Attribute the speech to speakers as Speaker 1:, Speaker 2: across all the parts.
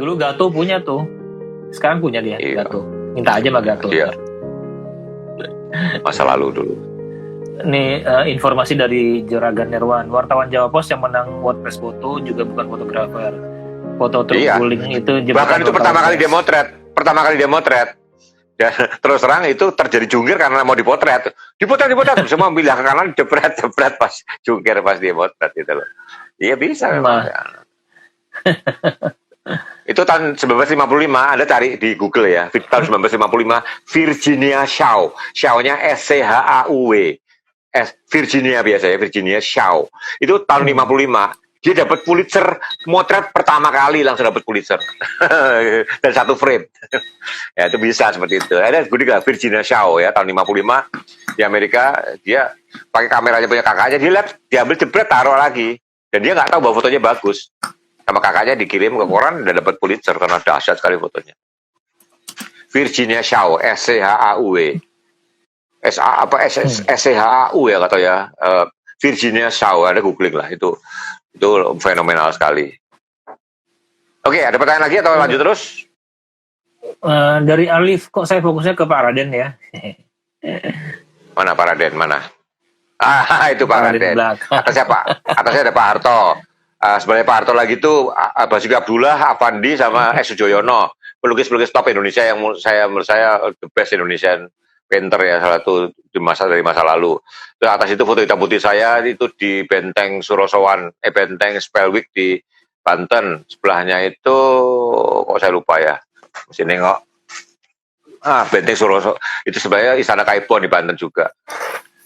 Speaker 1: Dulu Gato punya tuh. Sekarang punya dia,
Speaker 2: Iya.
Speaker 1: Gato. Minta aja sama Gato.
Speaker 2: Iya. Masa lalu dulu.
Speaker 1: Nih informasi dari Juragan Nirwan, wartawan Jawa Pos yang menang WordPress foto juga bukan fotografer. Foto terguling itu
Speaker 2: bahkan itu pertama kali dia motret. Ya, terus terang itu terjadi jungkir karena mau dipotret semua bilang ke kanan jebret pas jungkir pas dia motret gitu loh. Iya bisa memang. Itu tahun 1955, Anda cari di Google ya, tahun 1955, Virginia Shaw, Shaw-nya SCHAUW. Virginia biasa ya, Virginia Shaw. Itu tahun 55. Dia dapat Pulitzer, motret pertama kali langsung dapat Pulitzer. Dan satu frame. Ya itu bisa seperti itu. Ada juga Virginia Shaw ya, tahun 55 di Amerika, dia pakai kameranya punya kakaknya, dia lihat, diambil jebret taruh lagi. Dan dia nggak tahu bahwa fotonya bagus. Sama kakaknya dikirim ke koran dan dapat Pulitzer karena dahsyat sekali fotonya. Virginia Shaw, SCHAUW. SCHAU ya kata ya. Virginia Shaw, ada googling lah itu fenomenal sekali. Oke, ada pertanyaan lagi atau lanjut terus?
Speaker 1: Dari Alif, kok saya fokusnya ke Pak Raden ya?
Speaker 2: Mana Pak Raden? Mana? Itu Pak Raden. Atasnya ada Pak Harto. Sebenarnya Pak Harto lagi itu Basuki Abdullah, Avandi sama S. Sujoyono. Pelukis-pelukis top Indonesia yang menurut saya the best Indonesian painter ya, salah satu dari masa lalu. Terus atas itu foto hitam putih saya itu di Benteng Surosowan, Benteng Spelwick di Banten. Sebelahnya itu kok saya lupa ya, mesti nengok. Benteng Suroso itu sebenarnya Istana Kaibon di Banten juga.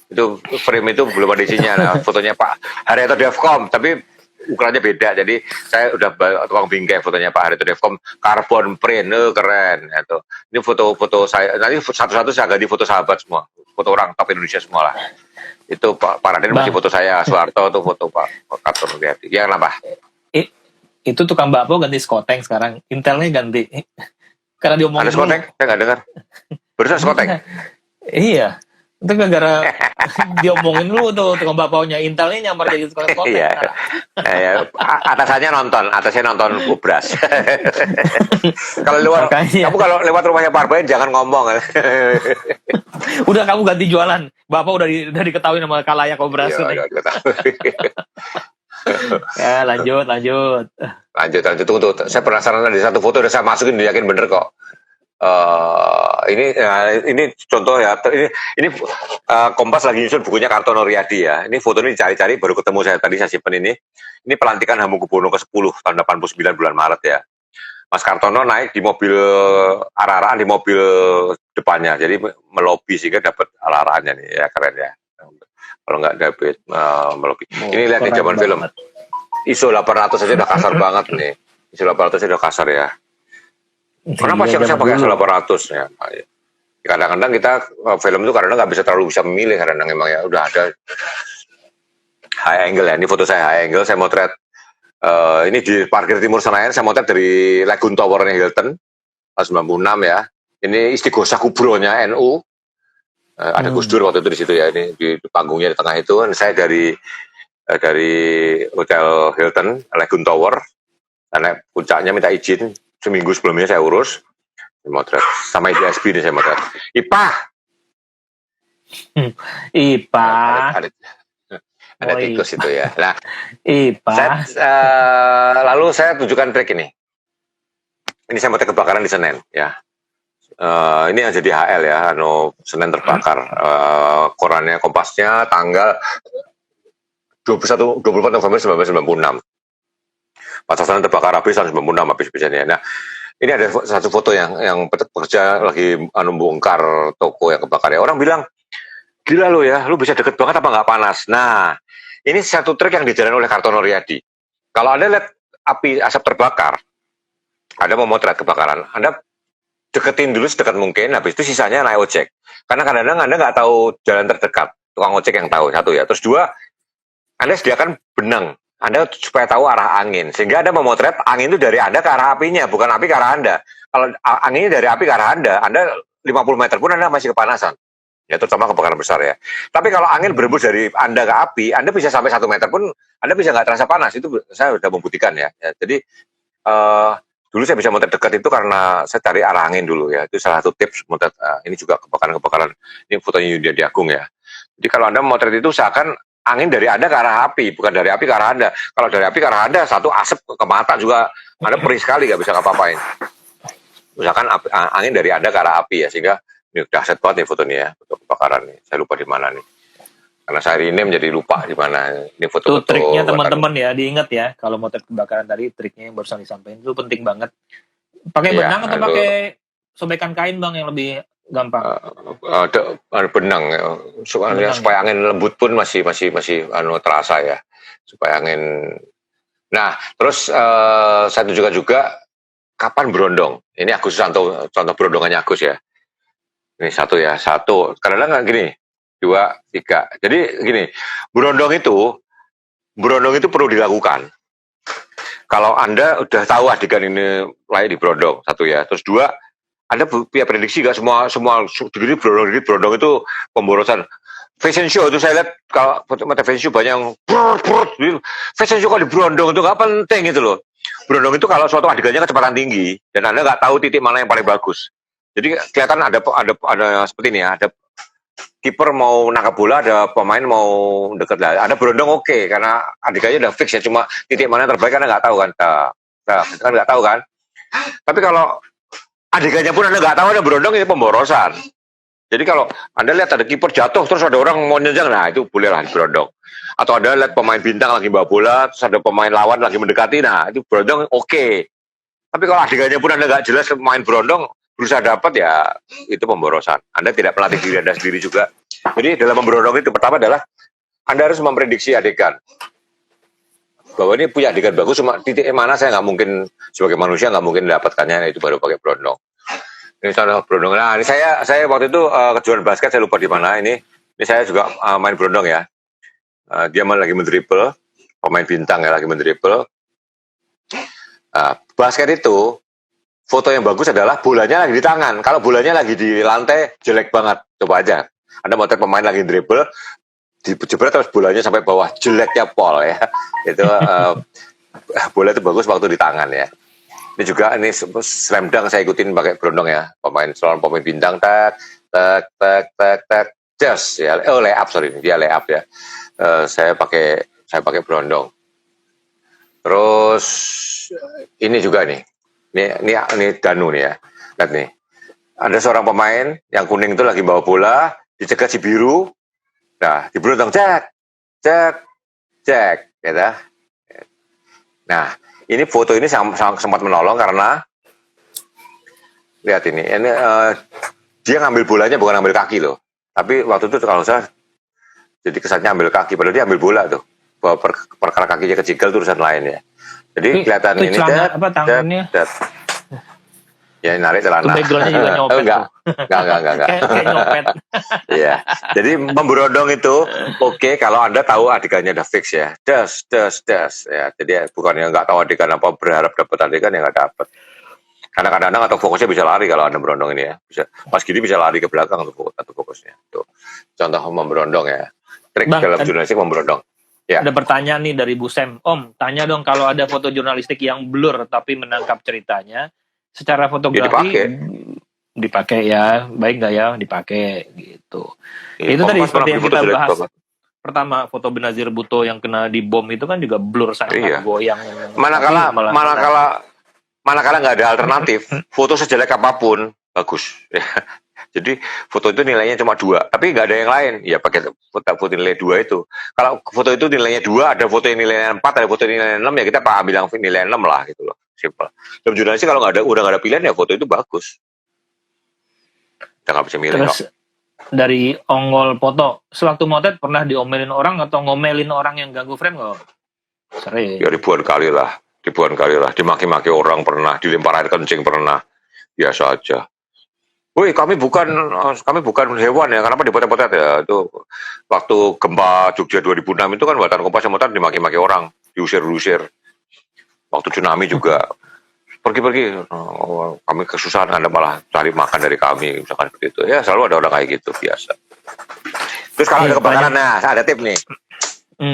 Speaker 2: Itu frame itu belum ada isinya. Nah, fotonya Pak Haryoto Devkom, tapi ukurannya beda, jadi saya udah tukang bingkai fotonya Pak Haryoto Devkom, carbon print, keren itu. Ini foto-foto saya, nanti satu-satu saya ganti foto sahabat semua, foto orang top Indonesia semua lah. Itu Pak Raden masih foto saya, Soeharto itu foto Pak Kartono Riyadi. Ya kenapa?
Speaker 1: Itu tukang bakpo ganti skoteng sekarang, Intelnya ganti. Karena diomongin
Speaker 2: ada skoteng? Saya nggak dengar. Barusan skoteng?
Speaker 1: Iya. Itu gara-gara diomongin dulu tuh tukang bakpaunya, Intelnya nyamar jadi tukang skoteng.
Speaker 2: Iya. Atasnya nonton Ubras. Kamu kalau lewat rumahnya Pak Arbain jangan ngomong.
Speaker 1: Udah kamu ganti jualan. Bapak udah diketahui nama kalayak Ubras.
Speaker 2: Iya,
Speaker 1: ya lanjut.
Speaker 2: Tunggu. Saya penasaran di satu foto udah saya masukin, yakin bener kok. Ini contoh ya. Ini Kompas lagi nyusun bukunya Kartono Riyadi ya. Ini foto ini dicari-cari baru ketemu saya tadi, saya simpen ini. Ini pelantikan Hamengkubuwono ke-10 tahun 89 bulan Maret ya. Mas Kartono naik di mobil arah-arahan di mobil depannya, jadi melobi sehingga dapat arah-arahannya nih ya, keren ya. Kalau nggak dapat melobi. Ini lihat nih zaman film. ISO 800 aja udah kasar banget nih. ISO 800 aja udah kasar ya. Kenapa sih saya pakai ISO 800 ya? Kadang-kadang kita film itu kadang-kadang nggak terlalu bisa memilih, kadang-kadang memang ya udah ada high angle ya. Ini foto saya high angle, saya motret ini di parkir Timur Senayan, saya motret dari Lagoon Tower-nya Hilton tahun 96 ya. Ini Istighosah Kubronya NU. Ada Gus Dur waktu itu di situ ya. Ini di panggungnya di tengah itu. Saya dari Hotel Hilton Lagoon Tower. Karena puncaknya minta izin seminggu sebelumnya saya urus. Motret sama IDSB ini saya motret. Ipah. Ada tikus itu ya. Nah, lalu saya tunjukkan trik ini. Ini saya motret kebakaran di Senen ya. Ini yang jadi HL ya, Senen terbakar. Korannya Kompasnya tanggal 24 November 1996. Pasar Senen terbakar habis tahun 96 habis-habisannya. Nah, ini ada satu foto yang pekerja lagi bongkar toko yang kebakar ya. Orang bilang, gila lo ya, lu bisa deket banget apa nggak panas? Nah, ini satu trik yang dijalankan oleh Kartono Riyadi. Kalau Anda lihat asap terbakar, Anda mau motret kebakaran, Anda deketin dulu sedekat mungkin, habis itu sisanya naik ojek. Karena kadang-kadang Anda nggak tahu jalan terdekat, tukang ojek yang tahu, satu ya. Terus dua, Anda sediakan benang. Anda supaya tahu arah angin, sehingga Anda memotret angin itu dari Anda ke arah apinya, bukan api ke arah Anda. Kalau anginnya dari api ke arah Anda 50 meter pun Anda masih kepanasan. Ya, terutama kebakaran besar ya. Tapi kalau angin berembus dari Anda ke api, Anda bisa sampai 1 meter pun Anda bisa nggak terasa panas. Itu saya sudah membuktikan ya. Jadi dulu saya bisa motret dekat itu karena saya cari arah angin dulu ya. Itu salah satu tips motret. Ini juga kebakaran. Ini fotonya Yudi Agung ya. Jadi kalau Anda motret itu seakan angin dari Anda ke arah api, bukan dari api ke arah Anda. Kalau dari api ke arah Anda, satu asap ke mata juga, Anda perih sekali, nggak bisa ngapa-ngapain. Misalkan angin dari Anda ke arah api ya, sehingga ini udah dahsyat banget nih foto ini ya, foto kebakaran nih. Saya lupa di mana nih. Karena saya rename jadi lupa di mana. Ini foto-foto.
Speaker 1: Itu triknya teman-teman ya, diingat ya, kalau motret kebakaran tadi, triknya yang barusan disampaikan itu penting banget. Pakai benang atau pakai sobekan kain Bang yang lebih gampang?
Speaker 2: Ada benang ya. Supaya angin lembut pun masih terasa ya. Supaya angin. Nah, terus saya tunjukkan juga kapan berondong. Ini Agus contoh berondongannya Agus ya. Ini satu. Kadang-kadang gini, 2, 3. Jadi gini, berondong itu perlu dilakukan. Kalau Anda udah tahu adegan ini layak diberondong, 1 ya. Terus 2, Anda punya prediksi nggak semua jadi berondong itu pemborosan. Fashion show itu saya lihat kalau foto fashion show banyak yang fashion show kalau diberondong itu nggak penting itu loh. Berondong itu kalau suatu adegannya kecepatan tinggi dan Anda nggak tahu titik mana yang paling bagus. Jadi kelihatan ada seperti ini ya, ada kiper mau nangkap bola, ada pemain mau deket lah. Ada berondong oke, karena adegannya udah fix ya, cuma titik mana yang terbaik Anda nggak tahu kan. Kan nggak tahu kan. Tapi kalau adegannya pun Anda nggak tahu ada berondong, itu pemborosan. Jadi kalau Anda lihat ada kiper jatuh terus ada orang mau nyenjang, nah itu bolehlah berondong. Atau Anda lihat pemain bintang lagi bawa bola, terus ada pemain lawan lagi mendekati, nah itu berondong oke. Tapi kalau adegannya pun Anda nggak jelas main berondong, berusaha dapat ya itu pemborosan. Anda tidak melatih diri Anda sendiri juga. Jadi dalam memberondong itu pertama adalah Anda harus memprediksi adegan. Bahwa ini punya adegan bagus, cuma titik mana saya nggak mungkin sebagai manusia nggak mungkin mendapatkannya, itu baru pakai berondong. Ini contoh berondong. Nah ini saya waktu itu kejuaraan basket, saya lupa di mana ini saya juga main berondong ya. Dia lagi mendribble, pemain bintang ya lagi mendribble. Basket itu foto yang bagus adalah bolanya lagi di tangan. Kalau bolanya lagi di lantai, jelek banget. Coba aja. Anda mau pemain lagi dribble, dijebret terus bolanya sampai bawah, jeleknya pol ya. Itu bola itu bagus waktu di tangan ya. Ini juga ini slam dunk saya ikutin pakai berondong ya. Pemain bintang tak just ya. Layup sorry, dia layup ya. Saya pakai berondong. Terus ini juga nih. Ini Danu nih ya. Lihat nih. Ada seorang pemain yang kuning itu lagi bawa bola, dicegat si biru. Nah, diberondong cek, gitu. Nah, ini foto ini sempat menolong karena lihat ini dia ngambil bolanya bukan ngambil kaki loh. Tapi waktu itu kalau saya jadi kesannya ambil kaki, padahal dia ambil bola tuh. Bahwa perkara kakinya kecil itu urusan lain ya. Jadi kelihatan ini
Speaker 1: tangannya.
Speaker 2: Ya narik celana.
Speaker 1: Backgroundnya juga nyopet.
Speaker 2: Enggak.
Speaker 1: Kayak nyopet.
Speaker 2: Iya. Jadi memberondong itu oke kalau Anda tahu adegannya udah fix ya. Das. Ya. Jadi bukannya nggak tahu adegan apa berharap dapat adegan yang nggak dapat. Karena kadang-kadang atau fokusnya bisa lari kalau Anda berondong ini ya. Mas Gidi bisa lari ke belakang atau fokusnya. Tuh. Contoh memberondong ya. Trik dalam jurnalistik memberondong. Ya.
Speaker 1: Ada pertanyaan nih dari Bu Sem. Om, tanya dong kalau ada foto jurnalistik yang blur tapi menangkap ceritanya, secara fotografi dipakai ya, baik nggak ya dipakai gitu. Ya, itu tadi seperti yang kita bahas. Pertama, foto Benazir Bhutto yang kena di bom itu kan juga blur sangat goyang.
Speaker 2: Manakala nggak ada alternatif, foto sejelek apapun bagus. Jadi foto itu nilainya cuma 2, tapi nggak ada yang lain. Ya pakai foto nilai 2 itu. Kalau foto itu nilainya 2, ada foto yang nilainya 4, ada foto yang nilainya 6, ya kita bilang nilai 6 lah gitu loh. Simple. Dalam jurnalistik kalau udah nggak ada pilihan ya foto itu bagus. Kita nggak bisa milih.
Speaker 1: Terus dari Ongol Foto, sewaktu motret pernah diomelin orang atau ngomelin orang yang ganggu frame nggak? Sering. Ya
Speaker 2: ribuan kali lah. Dimaki-maki orang pernah, dilempar air kencing pernah. Biasa aja. Woi, kami bukan hewan ya, kenapa dipotret-potret ya? Itu waktu gempa Jogja 2006 itu kan buatan Kompas yang motret dimaki-maki orang, diusir-usir. Waktu tsunami juga pergi-pergi, kami kesusahan, Anda malah cari makan dari kami, misalkan seperti itu. Ya selalu ada orang kayak gitu, biasa. Terus kalau ada kebakaran, nah ada tip nih.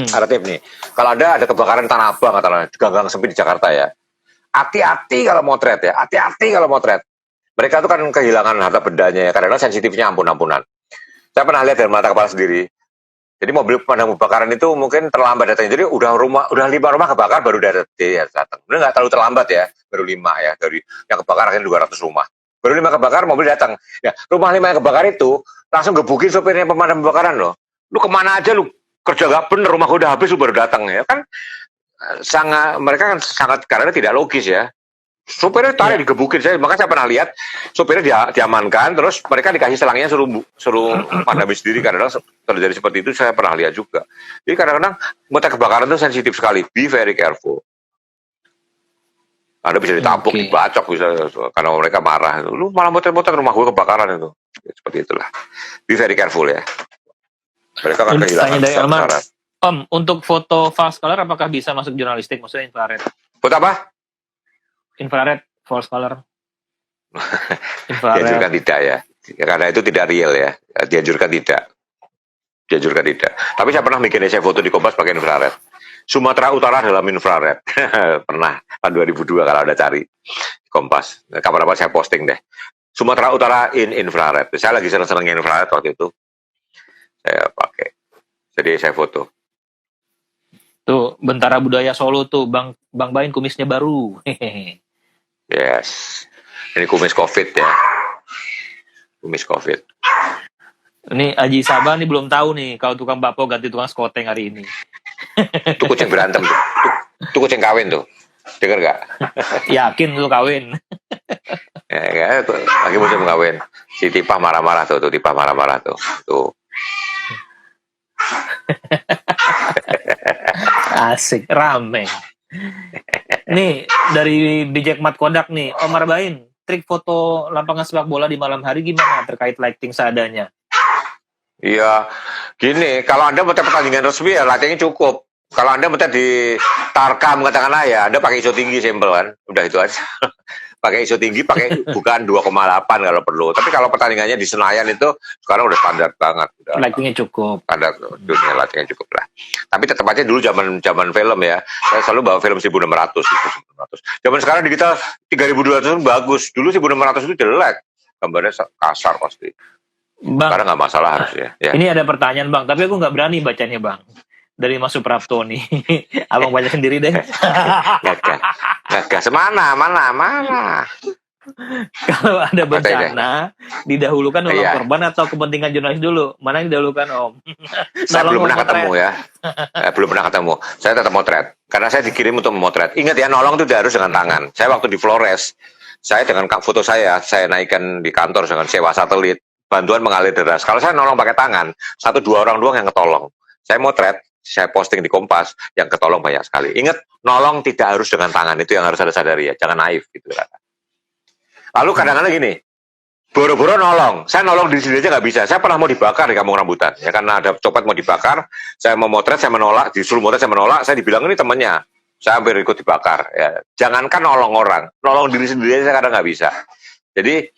Speaker 2: Ada tip nih. Kalau ada kebakaran Tanah Abang, katakanlah gang sempit di Jakarta ya. hati-hati kalau motret ya, hati-hati kalau motret. Mereka tuh kan kehilangan harta bendanya ya, karena sensitifnya ampun-ampunan. Saya pernah lihat dari mata kepala sendiri. Jadi mobil pemadam kebakaran itu mungkin terlambat datang. Jadi udah 5 rumah kebakar baru datang. Benar nggak terlalu terlambat ya, baru 5 ya, dari yang kebakar akhirnya 200 rumah. Baru 5 kebakar mobil datang. Ya, rumah 5 yang kebakar itu langsung gebukin sopirnya pemadam kebakaran loh. Lu kemana aja lu, kerja gak bener, rumah udah habis lu baru datang ya kan. Mereka kan sangat karena tidak logis ya. Sopirnya tarik digebukin, makanya saya pernah lihat sopirnya diamankan, terus mereka dikasih selangnya suruh padami sendiri. Kadang-kadang terjadi seperti itu, saya pernah lihat juga. Jadi kadang-kadang motor kebakaran itu sensitif sekali, be very careful. Anda bisa ditampuk, dibacok bisa, karena mereka marah. Lu malah motor rumah gue kebakaran itu, seperti itulah. Be very careful ya. Mereka kan kehilangan
Speaker 1: besar. Om, untuk foto false color apakah bisa masuk jurnalistik? Maksudnya infrared?
Speaker 2: Foto apa?
Speaker 1: Infrared, false color.
Speaker 2: Dianjurkan tidak ya, karena itu tidak real ya. Dianjurkan tidak. Tapi saya pernah bikin essay foto di Kompas pakai infrared. Sumatera Utara dalam infrared. Pernah tahun 2002 kalau ada cari Kompas. Kapan-kapan saya posting deh. Sumatera Utara in infrared. Saya lagi seneng-senengnya infrared waktu itu. Saya pakai. Jadi saya foto.
Speaker 1: Tuh, Bentara Budaya Solo tuh, Bang Bain kumisnya baru.
Speaker 2: Yes. Ini kumis COVID ya. Kumis COVID.
Speaker 1: Ini Aji Sabah nih belum tahu nih kalau tukang bakpo ganti tukang skoteng hari ini.
Speaker 2: Itu kucing berantem tuh. Itu kucing kawin tuh. Dengar gak?
Speaker 1: Yakin lu kawin?
Speaker 2: Ya, lagi musim kawin. Si Tipah marah-marah tuh. Tipah marah-marah tuh. Tuh.
Speaker 1: Asik, rame. Nih, dari Bijak Mat Kodak nih, Omar Bain, trik foto lapangan sepak bola di malam hari gimana terkait lighting seadanya?
Speaker 2: Iya, gini, kalau Anda mau pertandingan resmi ya lightingnya cukup. Kalau Anda mau di Tarkam katakanlah ya, Anda pakai ISO tinggi simpel kan, udah itu aja. Pakai ISO tinggi, pakai bukan 2,8 kalau perlu. Tapi kalau pertandingannya di Senayan itu sekarang udah standar banget.
Speaker 1: Lightingnya cukup.
Speaker 2: Standar dunia lightingnya cukup lah. Tapi tetap aja dulu zaman film ya, saya selalu bawa film 1600 itu 1600. Zaman sekarang digital 3200 itu bagus. Dulu 1600 itu jelek, gambarnya kasar pasti.
Speaker 1: Bang,
Speaker 2: karena nggak masalah harusnya. Ya.
Speaker 1: Ini ada pertanyaan Bang, tapi aku nggak berani bacanya Bang. Dari Mas Suprapto nih. Abang baca sendiri deh.
Speaker 2: Gak semana, mana.
Speaker 1: Kalau ada bencana, didahulukan oleh korban atau kepentingan jurnalis dulu? Mana yang didahulukan Om?
Speaker 2: Saya belum pernah ketemu ya. Belum pernah ketemu. Saya tetap motret. Karena saya dikirim untuk memotret. Ingat ya, nolong itu tidak harus dengan tangan. Saya waktu di Flores, saya dengan foto saya naikkan di kantor dengan sewa satelit. Bantuan mengalir deras. Kalau saya nolong pakai tangan, 1-2 orang doang yang ketolong. Saya motret, saya posting di Kompas, yang ketolong banyak sekali. Ingat, nolong tidak harus dengan tangan. Itu yang harus Anda sadari ya. Jangan naif gitu kan. Lalu kadang-kadang gini, boro-boro nolong. Saya nolong di sini aja nggak bisa. Saya pernah mau dibakar di Kampung Rambutan. Ya karena ada copet mau dibakar, saya mau motret, saya menolak. Disuruh motret, saya menolak. Saya dibilang ini temannya. Saya hampir ikut dibakar. Ya, jangankan nolong orang, nolong diri sendiri aja saya kadang nggak bisa. Jadi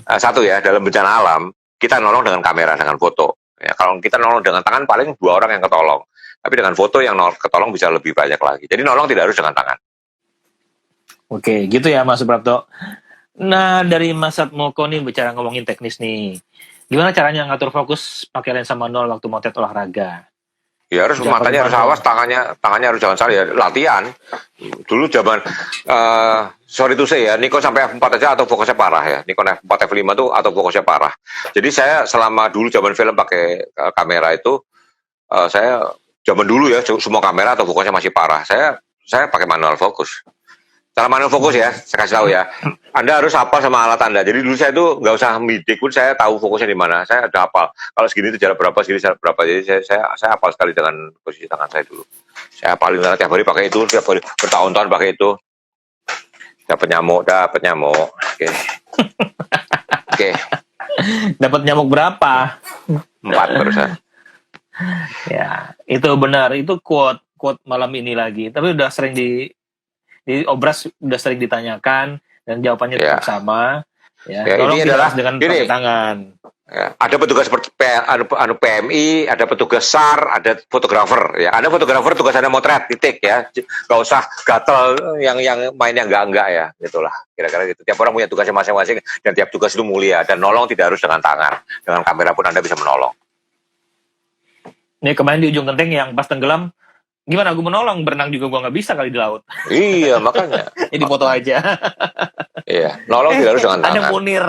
Speaker 2: satu ya, dalam bencana alam kita nolong dengan kamera, dengan foto. Ya, kalau kita nolong dengan tangan paling 2 orang yang ketolong. Tapi dengan foto yang ketolong bisa lebih banyak lagi. Jadi nolong tidak harus dengan tangan.
Speaker 1: Oke, gitu ya Mas Suprapto. Nah, dari Mas Satmoko nih bicara ngomongin teknis nih. Gimana caranya ngatur fokus pakai lensa manual waktu motret olahraga?
Speaker 2: Ya harus matanya harus awas, tangannya harus jangan salah ya, latihan. Dulu zaman sorry to say ya, Nikon sampai F4 aja atau fokusnya parah ya. Nikon F4 F5 tuh atau fokusnya parah. Jadi saya selama dulu zaman film pakai kamera itu saya zaman dulu ya semua kamera atau fokusnya masih parah. Saya pakai manual fokus. Cara manual fokus ya, saya kasih tahu ya. Anda harus hafal sama alat Anda. Jadi dulu saya tuh nggak usah midik pun saya tahu fokusnya di mana. Saya udah hafal. Kalau segini itu jarak berapa, segini jarak berapa. Jadi saya hafal sekali dengan posisi tangan saya dulu. Saya paling tiap hari pakai itu, tiap hari bertahun-tahun pakai itu. Dapat nyamuk. Oke.
Speaker 1: Dapat nyamuk berapa?
Speaker 2: 4 barusan.
Speaker 1: Ya, itu benar. Itu quote malam ini lagi. Tapi udah sering di obras udah sering ditanyakan dan jawabannya tetap sama. Ya,
Speaker 2: ini adalah
Speaker 1: dengan pakai tangan.
Speaker 2: Ya, ada petugas seperti PMI, ada petugas SAR, ada fotografer. Ya, ada fotografer tugasannya motret, titik ya. Gak usah gatel yang main yang enggak ya, gitulah. Kira-kira gitu. Tiap orang punya tugasnya masing-masing dan tiap tugas itu mulia dan nolong tidak harus dengan tangan, dengan kamera pun Anda bisa menolong.
Speaker 1: Nih kemarin di ujung genteng yang pas tenggelam, gimana gue menolong, berenang juga gue nggak bisa kali di laut.
Speaker 2: Iya makanya.
Speaker 1: Jadi foto aja.
Speaker 2: Iya, nolong tidak harus dengan tangan.
Speaker 1: Ada Munir.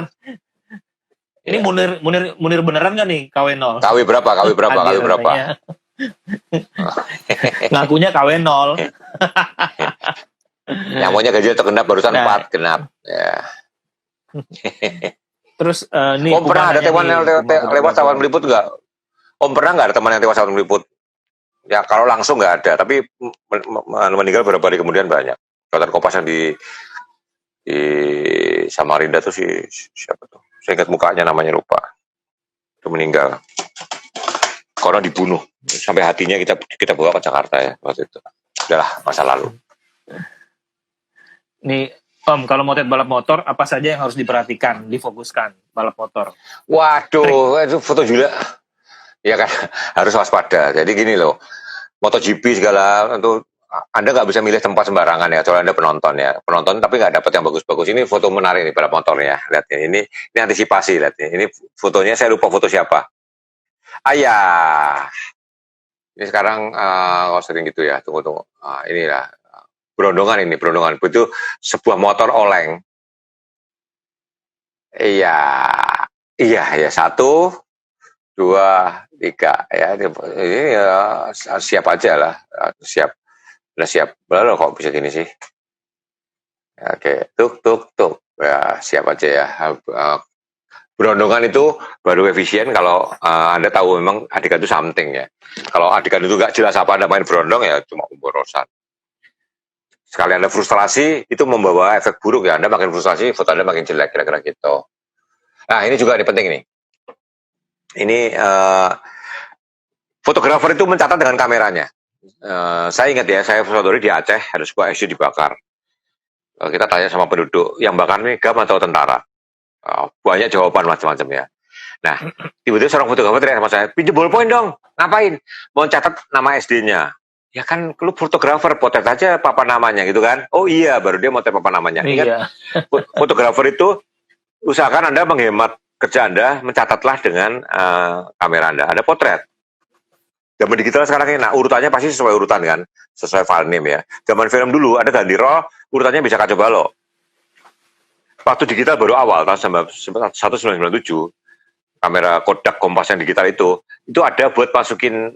Speaker 1: Ini ya. Munir beneran nggak nih KW0?
Speaker 2: KW berapa?
Speaker 1: Ngakunya KW0.
Speaker 2: Yang maunya gaji tergenap barusan 4 genap. Ya.
Speaker 1: Terus nih.
Speaker 2: Om pernah ada teman yang lewat sawan meliput nggak? Om pernah nggak ada teman yang tewas sawan meliput? Ya kalau langsung nggak ada, tapi meninggal beberapa hari kemudian banyak. Kelihatan Kompas yang di Samarinda tuh siapa tuh? Saya ingat mukanya, namanya lupa. Itu meninggal. Karena dibunuh. Sampai hatinya kita bawa ke Jakarta ya waktu itu. Udahlah, masa lalu.
Speaker 1: Nih, Om, kalau mau balap motor, apa saja yang harus diperhatikan, difokuskan balap motor?
Speaker 2: Waduh, itu foto juga. Ya kan, harus waspada. Jadi gini loh, MotoGP segala, untuk Anda nggak bisa milih tempat sembarangan ya, soalnya Anda penonton ya. Penonton tapi nggak dapat yang bagus-bagus. Ini foto menarik nih balap motornya. Lihat ya, ini antisipasi, lihat ya. Ini fotonya, saya lupa foto siapa. Ayah. Ini sekarang kalau sering gitu ya, tunggu. Inilah berondongan. Itu sebuah motor oleng. Iya, 1, 2, 3 ya. Ini ya, siap aja lah, siap. Udah siap. Lalu kok bisa gini sih? Oke, tuk. Ya, siap aja ya. Berondongan itu baru efisien kalau Anda tahu memang adegan itu something ya. Kalau adegan itu nggak jelas apa Anda main berondong ya cuma pemborosan. Sekali Anda frustrasi, itu membawa efek buruk ya. Anda makin frustrasi, foto Anda makin jelek, kira-kira gitu. Nah, ini juga penting nih. Ini fotografer itu mencatat dengan kameranya. Saya ingat ya, saya fotografer di Aceh, ada sebuah SU dibakar. Kita tanya sama penduduk, yang bakar ini gam atau tentara? Banyak jawaban macam-macam ya. Nah, tiba-tiba seorang fotografer teriak sama saya, pinjam ballpoint dong, ngapain? Mau catat nama SD-nya. Ya kan, lu fotografer, potret aja papa namanya gitu kan. Oh iya, baru dia potret papa namanya. Ingat, fotografer itu, usahakan Anda menghemat kerja Anda, mencatatlah dengan kamera Anda. Ada potret. Zaman digital sekarang ini, nah urutannya pasti sesuai urutan kan, sesuai file name ya. Zaman film dulu, ada ganti roll, urutannya bisa kacau balau. Waktu digital baru awal, tahun 1997, kamera Kodak Kompas yang digital itu ada buat masukin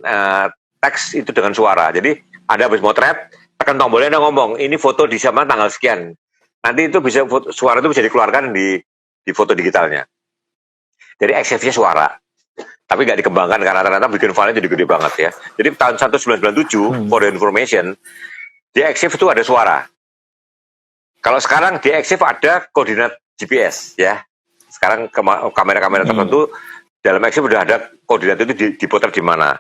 Speaker 2: teks itu dengan suara. Jadi, Anda habis motret, tekan tombolnya Anda ngomong, ini foto di zaman tanggal sekian. Nanti itu bisa, suara itu bisa dikeluarkan di foto digitalnya. Jadi, XF-nya suara. Tapi nggak dikembangkan karena ternyata bikin filenya jadi gede banget ya. Jadi tahun 1997, for information, di EXIF itu ada suara. Kalau sekarang di EXIF ada koordinat GPS ya. Sekarang kamera-kamera tertentu dalam EXIF udah ada koordinat itu dipotret di mana.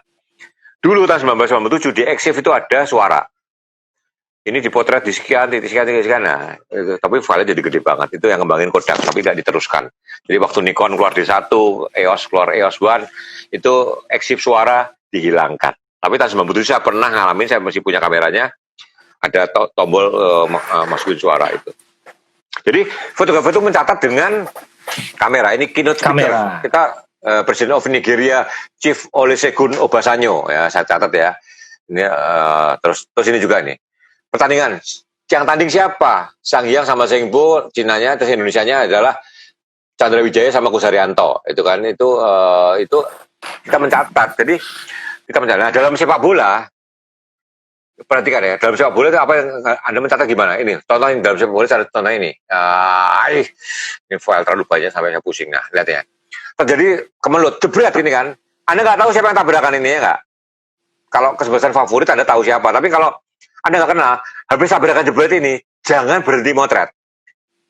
Speaker 2: Dulu tahun 1997 di EXIF itu ada suara. Ini dipotret di sekian. Nah, tapi filenya jadi gede banget. Itu yang ngembangin Kodak, tapi tidak diteruskan. Jadi waktu Nikon keluar D1, EOS keluar EOS One, itu EXIF suara dihilangkan. Tapi tahun 97 saya pernah ngalamin, saya masih punya kameranya, ada tombol masukin suara itu. Jadi fotografer itu mencatat dengan kamera. Ini keynote speaker. Kita President of Nigeria, Chief Olusegun Obasanjo, ya saya catat ya. Ini terus ini juga nih. Pertandingan, yang tanding siapa? Sang Hyang sama Sengbo, Cinanya, terus Indonesianya adalah Chandra Wijaya sama Kusarianto. Itu kan, itu kita mencatat. Jadi kita mencatat. Nah, dalam sepak bola, perhatikan ya, dalam sepak bola itu apa yang Anda mencatat gimana? Ini, tonton dalam sepak bola, tonton ini. Ini file terlalu banyak sampai saya pusing. Nah, lihat ya. Terjadi kemelut, jebret ini kan. Anda nggak tahu siapa yang tabrakan ini ya nggak? Kalau kesebelasan favorit Anda tahu siapa. Tapi kalau Anda nggak kenal, habis tabrakan jebret ini, jangan berhenti motret.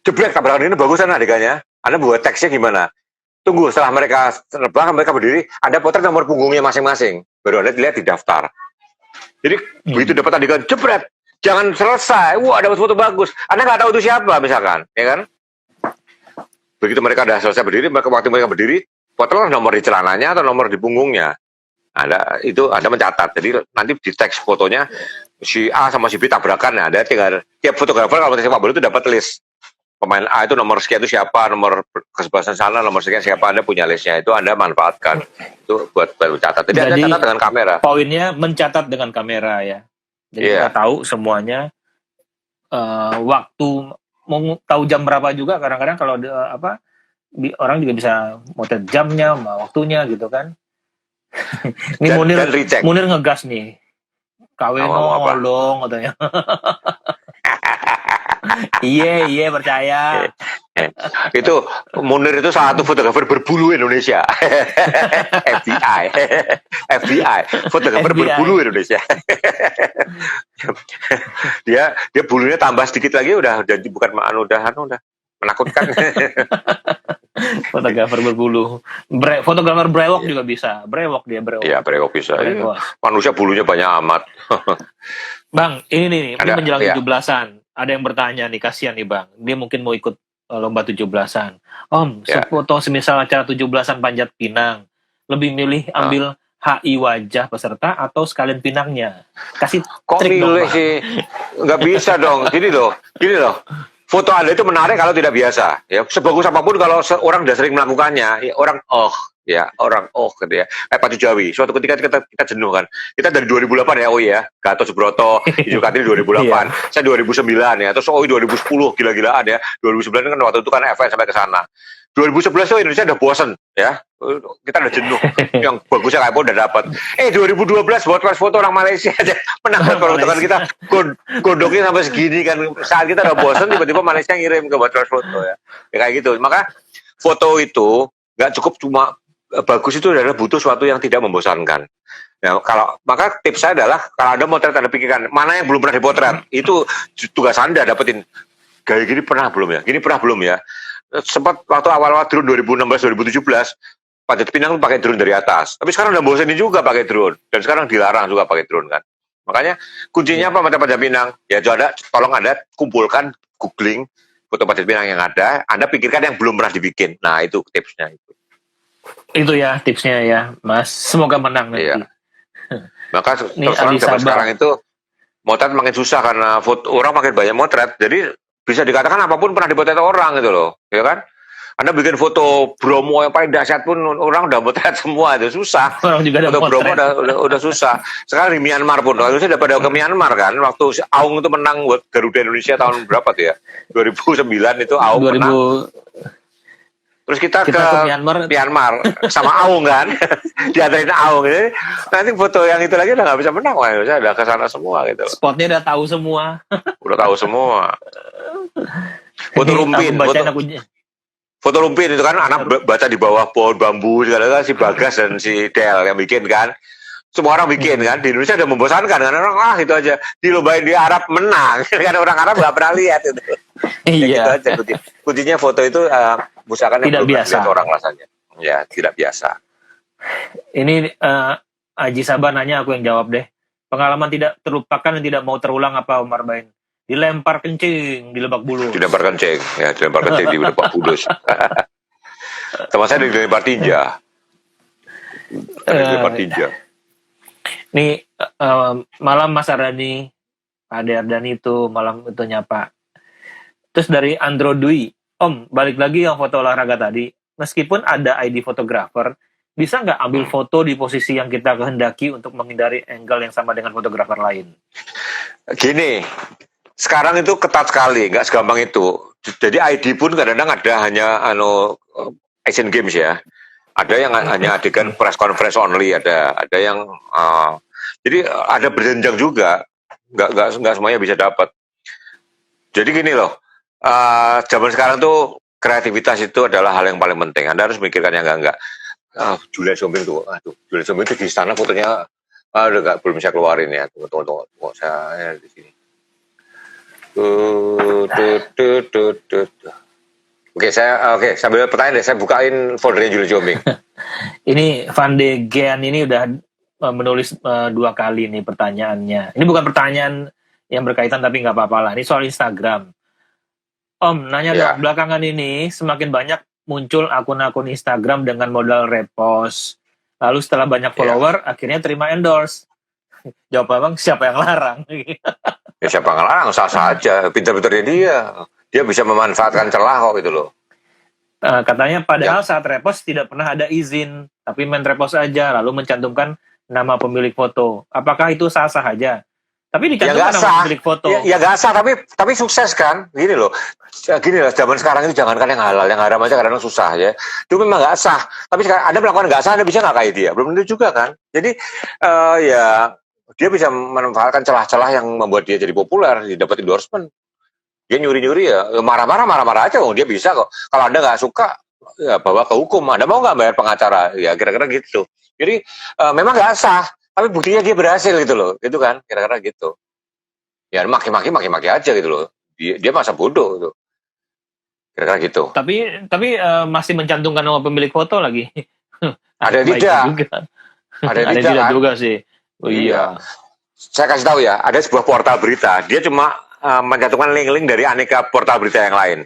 Speaker 2: Jebret tabrakan ini bagusan adegannya. Anda buat teksnya gimana? Tunggu setelah mereka terbang, mereka berdiri, Anda potret nomor punggungnya masing-masing. Baru Anda lihat di daftar. Jadi begitu dapat adegan jebret, jangan selesai. Wah, dapat foto bagus. Anda nggak tahu itu siapa misalkan, ya kan? Begitu mereka sudah selesai berdiri, waktu mereka berdiri, foto nomor di celananya atau nomor di punggungnya. Ada mencatat. Jadi nanti di teks fotonya si A sama si B tabrakan, ada tinggal tiap fotografer kalau sepak bola itu dapat list. Pemain A itu nomor sekian itu siapa, nomor kesebelasan sana nomor sekian siapa, Anda punya listnya, itu Anda manfaatkan. Itu buat catat. Jadi Anda catat dengan kamera.
Speaker 1: Poinnya mencatat dengan kamera ya. Jadi kita tahu semuanya, waktu mau tahu jam berapa juga kadang-kadang kalau orang juga bisa motret jamnya, waktunya gitu kan. Ini Munir ngegas nih. Kaweno dong katanya. Iya percaya.
Speaker 2: Itu Munir itu salah satu fotografer berbulu Indonesia. FBI fotografer berbulu Indonesia. dia bulunya tambah sedikit lagi udah bukan udah menakutkan.
Speaker 1: Fotografer berbulu. Fotografer brewok juga bisa. Brewok.
Speaker 2: Iya, brewok bisa. Manusia bulunya banyak amat.
Speaker 1: Bang, ini menjelang 17-an. Ada yang bertanya nih, kasihan nih Bang. Dia mungkin mau ikut lomba 17-an. Om, foto semisal acara 17-an Panjat Pinang, lebih milih ambil HI wajah peserta atau sekalian pinangnya? Kasih
Speaker 2: kok
Speaker 1: trik
Speaker 2: milih dong, sih? Nggak bisa dong. Gini loh. Foto Anda itu menarik kalau tidak biasa. Ya, sebagus apapun kalau orang sudah sering melakukannya, ya orang gitu ya. Kayak Patu Jawi. Suatu ketika kita jenuh kan. Kita dari 2008 ya, Gatot Subroto, Ijo Kartini 2008, saya 2009 ya. Terus 2010 gila-gilaan ya. 2009 kan waktu itu kan FN sampai ke sana. 2011 tuh Indonesia udah bosen ya. Kita udah jenuh. Yang bagusnya kayak udah dapat. 2012 buat foto orang Malaysia aja menang kalau kan kita gondoknya sampai segini kan. Saat kita udah bosen tiba-tiba Malaysia ngirim ke buat foto ya. Kayak gitu. Maka foto itu nggak cukup cuma bagus, itu adalah butuh sesuatu yang tidak membosankan. Nah, maka tips saya adalah kalau Anda motret, Anda pikirkan mana yang belum pernah dipotret. Itu tugas Anda dapetin. Gaya gini pernah belum ya? Gini pernah belum ya? Sempat waktu awal-awal drone 2016-2017 Panjat Pinang pakai drone dari atas, tapi sekarang udah bosenin juga pakai drone, dan sekarang dilarang juga pakai drone kan. Makanya kuncinya apa Panjat Pinang? Ya tolong Anda kumpulkan, googling foto Panjat Pinang yang ada, Anda pikirkan yang belum pernah dibikin. Nah itu tipsnya
Speaker 1: itu ya tipsnya ya Mas, semoga menang nanti.
Speaker 2: Iya. Maka terus sekarang itu motret makin susah karena orang makin banyak motret, jadi bisa dikatakan apapun pernah dipotret orang gitu loh, ya kan? Anda bikin foto Bromo yang paling dahsyat pun orang udah motret semua, itu susah.
Speaker 1: Orang juga
Speaker 2: foto Bromo udah susah. Sekarang di Myanmar pun, waktu saya pada ke Myanmar kan, waktu Aung itu menang buat Garuda Indonesia tahun berapa tuh ya? 2009 itu Aung menang. Terus kita ke Myanmar sama Aung kan, diantarin Aung ini. Nanti foto yang itu lagi udah nggak bisa menang, wah saya udah ke sana semua gitu.
Speaker 1: Spotnya udah tahu semua.
Speaker 2: Udah tahu semua. Foto rumpin, foto rumpin itu kan anak baca di bawah pohon bambu, segala si Bagas dan si Del yang bikin kan. Semua orang bikin kan, di Indonesia udah membosankan kan, orang itu aja dilombain di Arab menang, kan orang Arab nggak pernah lihat itu.
Speaker 1: Iya.
Speaker 2: Gitu aja kuncinya foto itu usahakan yang belum lihat orang rasanya. Ya tidak biasa.
Speaker 1: Ini Haji Sabah nanya, aku yang jawab deh. Pengalaman tidak terlupakan dan tidak mau terulang apa Omar Bain? Dilempar kencing di Lebak Bulus.
Speaker 2: Dilempar kencing di Lebak Bulus. Teman saya dilempar tinja.
Speaker 1: Nih malam Mas Ardani, Ade Ardani itu malam itu nyapa. Terus dari Andro Dwi, Om balik lagi yang foto olahraga tadi. Meskipun ada ID fotografer, bisa nggak ambil foto di posisi yang kita kehendaki untuk menghindari angle yang sama dengan fotografer lain?
Speaker 2: Gini. Sekarang itu ketat sekali, nggak segampang itu. Jadi ID pun kadang-kadang ada hanya Asian Games ya. Ada yang hanya adegan press conference only, ada yang jadi ada berjenjang juga. Nggak semuanya bisa dapat. Jadi gini loh, zaman sekarang tuh kreativitas itu adalah hal yang paling penting. Anda harus mikirkan yang enggak. Julia Sombing tuh, Julia Sombing itu di istana fotonya belum saya keluarin ya. Tunggu, saya di sini. Oke, sambil pertanyaan deh, saya bukain foldernya Julia Jombing.
Speaker 1: Ini Van de Gean ini udah menulis 2 kali nih pertanyaannya. Ini bukan pertanyaan yang berkaitan tapi nggak apa-apa lah. Ini soal Instagram. Om, nanya dong, belakangan ini semakin banyak muncul akun-akun Instagram dengan modal repost. Lalu setelah banyak follower, akhirnya terima endorse. Jawab abang, siapa yang larang?
Speaker 2: Ya siapa yang larang, sah-sah aja. Pinter-pinternya dia. Dia bisa memanfaatkan celah kok gitu loh.
Speaker 1: Katanya padahal saat repost tidak pernah ada izin, tapi main repost aja, lalu mencantumkan nama pemilik foto. Apakah itu sah-sah aja? Tapi dicantumkan nama pemilik foto.
Speaker 2: Ya gak sah, tapi sukses kan? Gini loh, zaman sekarang itu jangankan yang halal, yang haram aja kadang susah ya. Itu memang gak sah. Tapi sekarang Anda melakukan gak sah, Anda bisa gak kayak dia? Belum tentu juga kan? Jadi ya dia bisa memanfaatkan celah-celah yang membuat dia jadi populer, dapat endorsement. Dia nyuri-nyuri ya, marah-marah aja, dia bisa kok. Kalau Anda nggak suka, ya bawa ke hukum. Anda mau nggak bayar pengacara? Ya kira-kira gitu. Jadi memang nggak sah, tapi buktinya dia berhasil gitu loh, gitu kan? Kira-kira gitu. Ya maki-maki aja gitu loh. Dia masa bodoh gitu. Kira-kira gitu.
Speaker 1: Tapi masih mencantumkan nama pemilik foto lagi.
Speaker 2: Ada tidak?
Speaker 1: Ada tidak juga sih.
Speaker 2: Oh iya. Saya kasih tahu ya, ada sebuah portal berita. Dia cuma mencantumkan link-link dari aneka portal berita yang lain.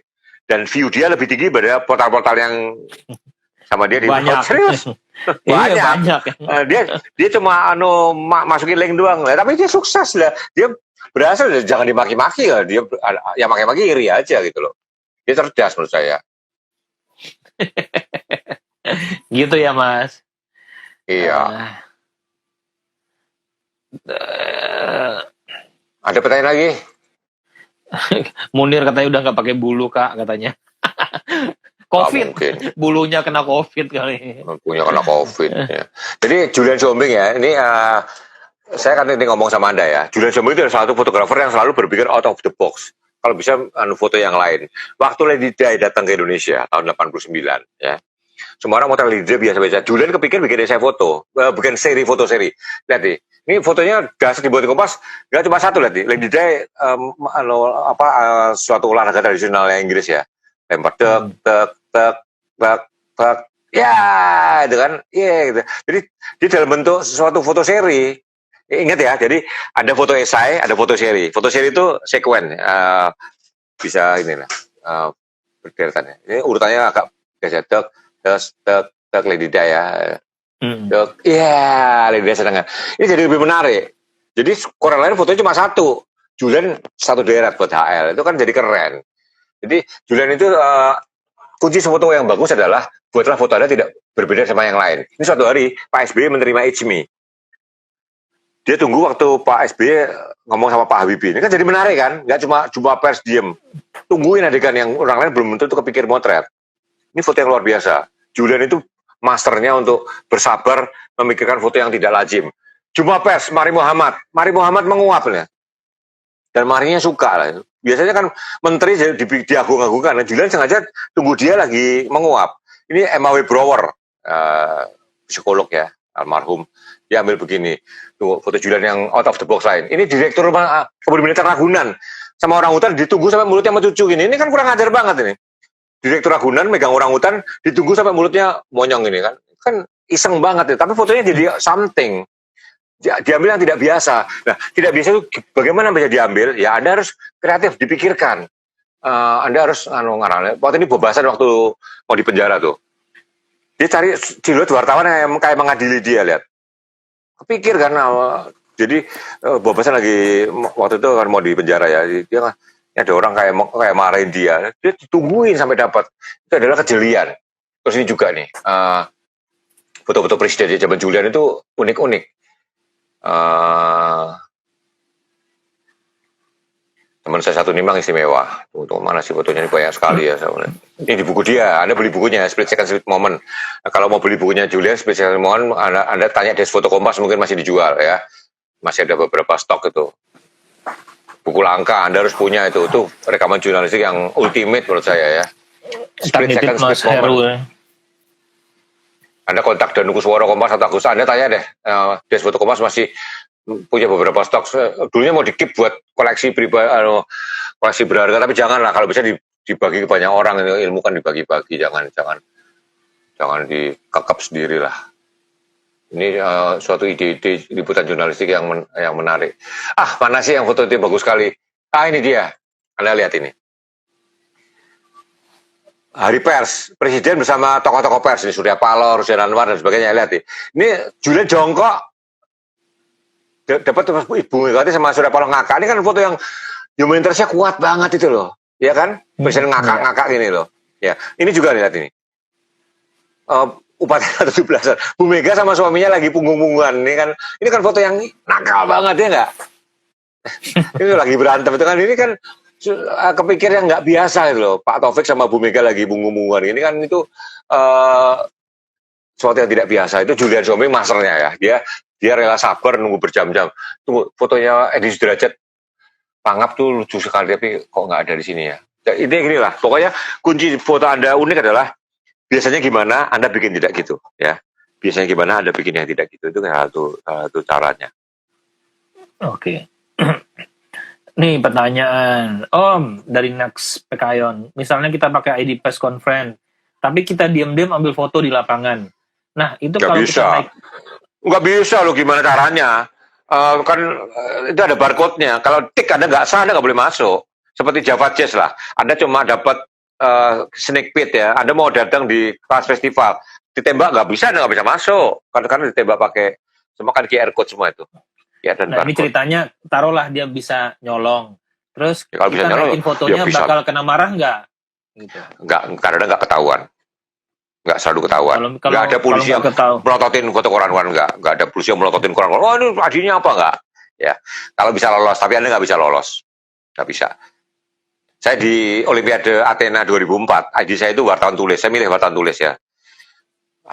Speaker 2: Dan view dia lebih tinggi pada portal-portal yang sama dia di
Speaker 1: banyak.
Speaker 2: Serius? Banyak. Dia cuma masukin link doang lah, tapi dia sukses lah. Dia berhasil, jangan dimaki-maki lah. Dia yang maki-maki iri aja gitu loh. Dia cerdas menurut saya.
Speaker 1: Gitu ya, Mas.
Speaker 2: Iya. Ada pertanyaan lagi?
Speaker 1: Munir katanya udah nggak pakai bulu, Kak, katanya. COVID, bulunya kena COVID kali.
Speaker 2: Bulunya kena COVID. Ya. Jadi Julian Sombing ya, ini saya kan ini ngomong sama Anda ya. Julian Sombing itu adalah salah satu fotografer yang selalu berpikir out of the box. Kalau bisa foto yang lain. Waktu Lady Di datang ke Indonesia tahun 89 ya. Semua orang motor Lady Di biasa-biasa. Julian kepikir bikin saya foto, bikin foto seri. Lihat nih. Ini fotonya dasar dibuat di Kompas, nggak cuma satu lihat nih. Lady Di suatu olahraga tradisional Inggris ya. Lempar tek, ya itu kan, gitu. Jadi di dalam bentuk suatu foto seri. Ingat ya, jadi ada foto esai, ada foto seri. Foto seri itu sekuen, bisa ini lah, berderet. Ini urutannya agak biasa tek Lady Di ya. Lady Di sedangkan. Ini jadi lebih menarik. Jadi koran lain fotonya cuma satu. Julian satu deret buat HL. Itu kan jadi keren. Jadi Julian itu kunci foto yang bagus adalah buatlah foto Anda tidak berbeda sama yang lain. Ini suatu hari Pak SBY menerima HMI. Dia tunggu waktu Pak SBY ngomong sama Pak Habibie. Ini kan jadi menarik kan? Nggak cuma jumpa pers diem. Tungguin adegan yang orang lain belum tentu kepikir motret. Ini foto yang luar biasa. Julian itu masternya untuk bersabar memikirkan foto yang tidak lazim. Jumpa pers, Mari Muhammad menguap ya. Dan Marinya suka lah. Biasanya kan menteri diagung-agungkan. Julian sengaja tunggu dia lagi menguap. Ini M.A.W. Brower, psikolog ya, almarhum. Dia ambil begini. Tunggu foto Julian yang out of the box lain. Ini direktur kebun binatang Ragunan. Sama orang hutan ditunggu sampai mulutnya mencucu gini. Ini kan kurang ajar banget ini. Direktur Ragunan megang orang hutan ditunggu sampai mulutnya monyong ini kan. Kan iseng banget ya. Tapi fotonya jadi something. Diambil yang tidak biasa. Nah, tidak biasa itu bagaimana bisa diambil? Ya Anda harus kreatif, dipikirkan. Anda harus ngarang. Waktu ini Bobasan waktu mau di penjara tuh. Dia cari di luar wartawan yang kayak mengadili dia, lihat. Kepikir kan, jadi Bobasan lagi waktu itu kan mau di penjara ya. Dia ada orang kayak marahin dia. Dia ditungguin sampai dapat. Itu adalah kejelian. Terus ini juga nih, foto-foto presiden di zaman Julian itu unik-unik. Teman saya satu ini memang istimewa. Untuk mana sih fotonya ini banyak sekali ya. Ini di buku dia. Anda beli bukunya Split Second Split Moment. Nah, kalau mau beli bukunya Julian Split Second Moment, Anda tanya di Foto Kompas mungkin masih dijual ya. Masih ada beberapa stok itu. Buku langka Anda harus punya itu. Itu rekaman jurnalistik yang ultimate menurut saya ya. Split Second Split Moment. Anda kontak Danukusworo Kompas atau Agus, Anda tanya deh, Des Foto Kompas masih punya beberapa stok. Dulunya mau di-keep buat koleksi pribadi, koleksi berharga, tapi janganlah kalau bisa dibagi ke banyak orang. Ilmu kan dibagi-bagi, jangan dikekep sendiri lah. Ini suatu ide-ide liputan jurnalistik yang menarik. Mana sih yang foto itu bagus sekali? Ini dia. Anda lihat ini. hari pers, presiden bersama tokoh-tokoh pers ini Surya Paloh, Rusdian Anwar dan sebagainya. Lihat nih, ini Julian jongkok dapat Ibu Megawati sama Surya Paloh ngakak. Ini kan foto yang human interest-nya kuat banget itu loh, ya kan? Presiden ngakak-ngakak gini loh. Ya, ini juga lihat ini. Upacara 17-an. Bu Mega sama suaminya lagi punggung-punggungan. Ini kan foto yang nakal banget ya nggak? Ini lagi berantem itu kan. Ini kan kepikir yang nggak biasa gitu loh. Pak Taufik sama Bu Mega lagi punggung-punggungan. Ini kan itu sesuatu yang tidak biasa. Itu Julian Soming masternya ya. Dia rela sabar nunggu berjam-jam. Tunggu fotonya Edi Sudrajat Pangap tuh lucu sekali tapi kok nggak ada di sini ya. Ini gini lah. Pokoknya kunci foto Anda unik adalah biasanya gimana Anda bikin tidak gitu ya. Biasanya gimana Anda bikin yang tidak gitu. Itu satu caranya.
Speaker 1: Oke. Nih pertanyaan, Om dari Nax Pekayon. Misalnya kita pakai ID press conference, tapi kita diam-diam ambil foto di lapangan. Nah itu
Speaker 2: nggak
Speaker 1: kalau
Speaker 2: bisa.
Speaker 1: kita naik,
Speaker 2: nggak bisa loh, gimana caranya? Kan itu ada barcode-nya. Kalau tik Anda nggak sah, Anda nggak boleh masuk. Seperti Java Jazz lah. Anda cuma dapat sneak peek ya. Anda mau datang di kelas festival, ditembak nggak bisa, Anda nggak bisa masuk. Karena ditembak pakai semua kan QR code semua itu. Ya, dan
Speaker 1: nah ini ceritanya, taruhlah dia bisa nyolong, terus
Speaker 2: ya, kalau
Speaker 1: kita
Speaker 2: bisa nyolong,
Speaker 1: naikin fotonya
Speaker 2: ya
Speaker 1: bakal kena marah nggak? Gitu.
Speaker 2: Nggak, karena nggak ketahuan, nggak selalu ketahuan. Nggak ada polisi yang melototin foto koran-koran, nggak ada polisi yang melototin koran-koran. Oh ini adinya apa nggak? Ya, kalau bisa lolos, tapi Anda nggak bisa lolos, nggak bisa. Saya di Olimpiade Athena 2004, ID saya itu wartawan tulis, saya milih wartawan tulis ya.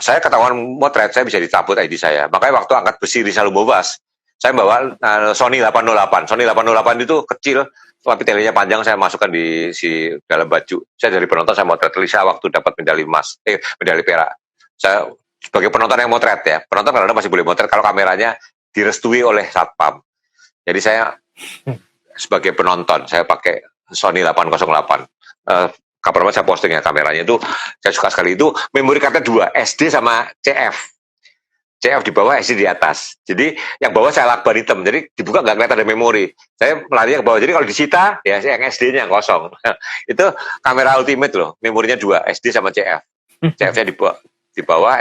Speaker 2: Saya ketahuan motret, saya bisa dicabut ID saya. Makanya waktu angkat besi Rizal Bombas, saya bawa Sony 808. Sony 808 itu kecil, tapi telenya panjang, saya masukkan di dalam baju. Saya dari penonton, saya motret Lisa waktu dapat medali emas, medali perak. Saya sebagai penonton yang motret ya. Penonton kadang-kadang masih boleh motret kalau kameranya direstui oleh satpam. Jadi saya sebagai penonton, saya pakai Sony 808. Kapan saya posting ya kameranya itu, saya suka sekali itu. Memori cardnya 2, SD sama CF. CF di bawah, SD di atas. Jadi yang bawah saya lakban hitam. Jadi dibuka nggak kelihatan ada memori. Saya melarinya ke bawah. Jadi kalau disita, ya yang SD-nya yang kosong. Itu kamera ultimate loh. Memorinya 2, SD sama CF. CF-nya di bawah,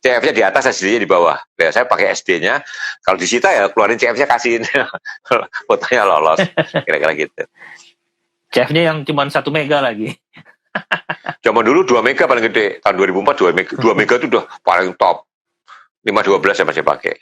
Speaker 2: CF-nya di atas, SD-nya di bawah. Ya, saya pakai SD-nya. Kalau disita ya keluarin CF-nya, kasihin. Fotonya lolos. Kira-kira gitu.
Speaker 1: CF-nya yang cuma 1 mega lagi.
Speaker 2: Zaman dulu 2 mega paling gede. Tahun 2004 2 mega itu udah paling top. 512 saya masih pakai.